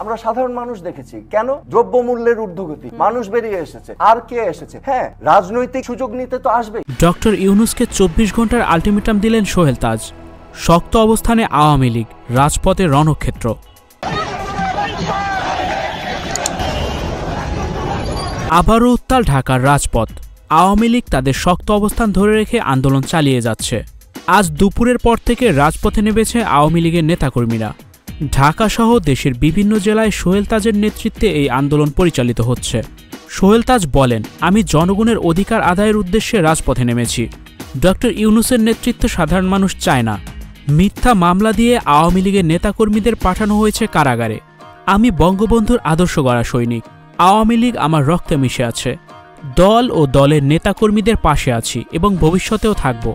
আমরা সাধারণ মানুষ দেখেছি কেন দ্রব্যমূল্যের ঊর্ধ্বগতি, মানুষ বেরিয়ে এসেছে, আর কে এসেছে? হ্যাঁ, রাজনৈতিক সুযোগ নিতে তো আসবে। ডক্টর ইউনূসকে 24 ঘন্টার আলটিমেটাম দিলেন সোহেল তাজ। শক্ত অবস্থানে আওয়ামী লীগ, রাজপথে রণক্ষেত্র। আবারও উত্তাল ঢাকার রাজপথ। আওয়ামী লীগ তাদের শক্ত অবস্থান ধরে রেখে আন্দোলন চালিয়ে যাচ্ছে। আজ দুপুরের পর থেকে রাজপথে নেমেছে আওয়ামী লীগের নেতাকর্মীরা। ঢাকাসহ দেশের বিভিন্ন জেলায় সোহেল তাজের নেতৃত্বে এই আন্দোলন পরিচালিত হচ্ছে। সোহেল তাজ বলেন, আমি জনগণের অধিকার আদায়ের উদ্দেশ্যে রাজপথে নেমেছি। ডক্টর ইউনূসের নেতৃত্ব সাধারণ মানুষ চায় না। মিথ্যা মামলা দিয়ে আওয়ামী লীগের নেতাকর্মীদের পাঠানো হয়েছে কারাগারে। আমি বঙ্গবন্ধুর আদর্শ গড়া সৈনিক। আওয়ামী লীগ আমার রক্তে মিশে আছে। দল ও দলের নেতাকর্মীদের পাশে আছি এবং ভবিষ্যতেও থাকব।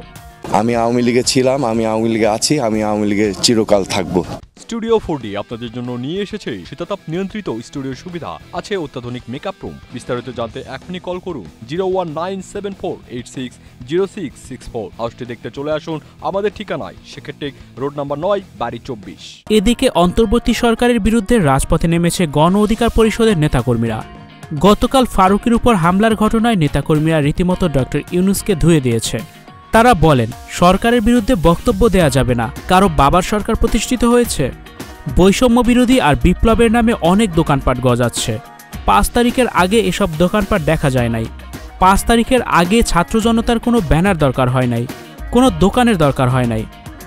আমি আওয়ামী লীগে ছিলাম, আমি আওয়ামী লীগে আছি, আমি আওয়ামী লীগে চিরকাল থাকব। স্টুডিও 4D আপনাদের জন্য নিয়ে এসেছে শীতাতাপ নিয়ন্ত্রিত স্টুডিও সুবিধা, আছে অত্যাধুনিক মেকআপ রুম। বিস্তারিত জানতে এখনই কল করুন 01974860664। হাউসটি দেখতে চলে আসুন আমাদের ঠিকানায় শেখেরটেক রোড নাম্বার 9, বাড়ি 24। এদিকে অন্তর্বর্তী সরকারের বিরুদ্ধে রাজপথে নেমেছে গণ অধিকার পরিষদের নেতাকর্মীরা। গতকাল ফারুকের উপর হামলার ঘটনায় নেতাকর্মীরা রীতিমতো ডক্টর ইউনূসকে ধুয়ে দিয়েছে। তারা বলেন, সরকারের বিরুদ্ধে বক্তব্য দেয়া যাবে না, কারো বাবার সরকার প্রতিষ্ঠিত হয়েছে। বৈষম্য বিরোধী আর বিপ্লবের নামে অনেক দোকানপাট গজাচ্ছে। 5 তারিখের আগে এসব দোকানপাট দেখা যায় নাই। 5 তারিখের আগে ছাত্র জনতার কোনো ব্যানার দরকার হয় নাই, কোনো দোকানের দরকার হয় নাই।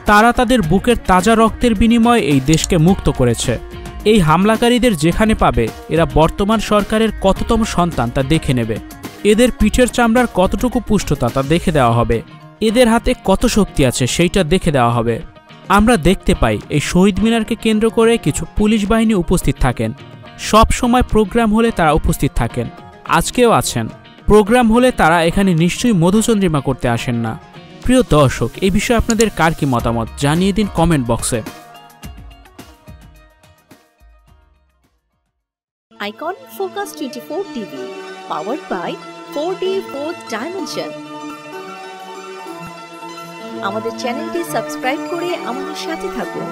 তারা তাদের বুকের তাজা রক্তের বিনিময়ে এই দেশকে মুক্ত করেছে। এই হামলাকারীদের যেখানে পাবে, এরা বর্তমান সরকারের কততম সন্তান তা দেখে নেবে। এদের পিঠের চামড়ার কতটুকু পুষ্টতা তা দেখে দেওয়া হবে। এদের হাতে কত শক্তি আছে সেইটা দেখে দেওয়া হবে। আমরা দেখতে পাই এই শহীদ মিনারকে কেন্দ্র করে কিছু পুলিশ বাহিনী উপস্থিত থাকেন। সব সময় প্রোগ্রাম হলে তারা উপস্থিত থাকেন, আজকেও আছেন। প্রোগ্রাম হলে তারা এখানে নিশ্চয়ই মধুচন্দ্রিমা করতে আসেন না। প্রিয় দর্শক, এই বিষয়ে আপনাদের কার কি মতামত জানিয়ে দিন কমেন্ট বক্সে। Icon focus 24 TV, powered by 4D Fourth Dimension। আমাদের চ্যানেলটি সাবস্ক্রাইব করে আমাদের সাথে থাকুন।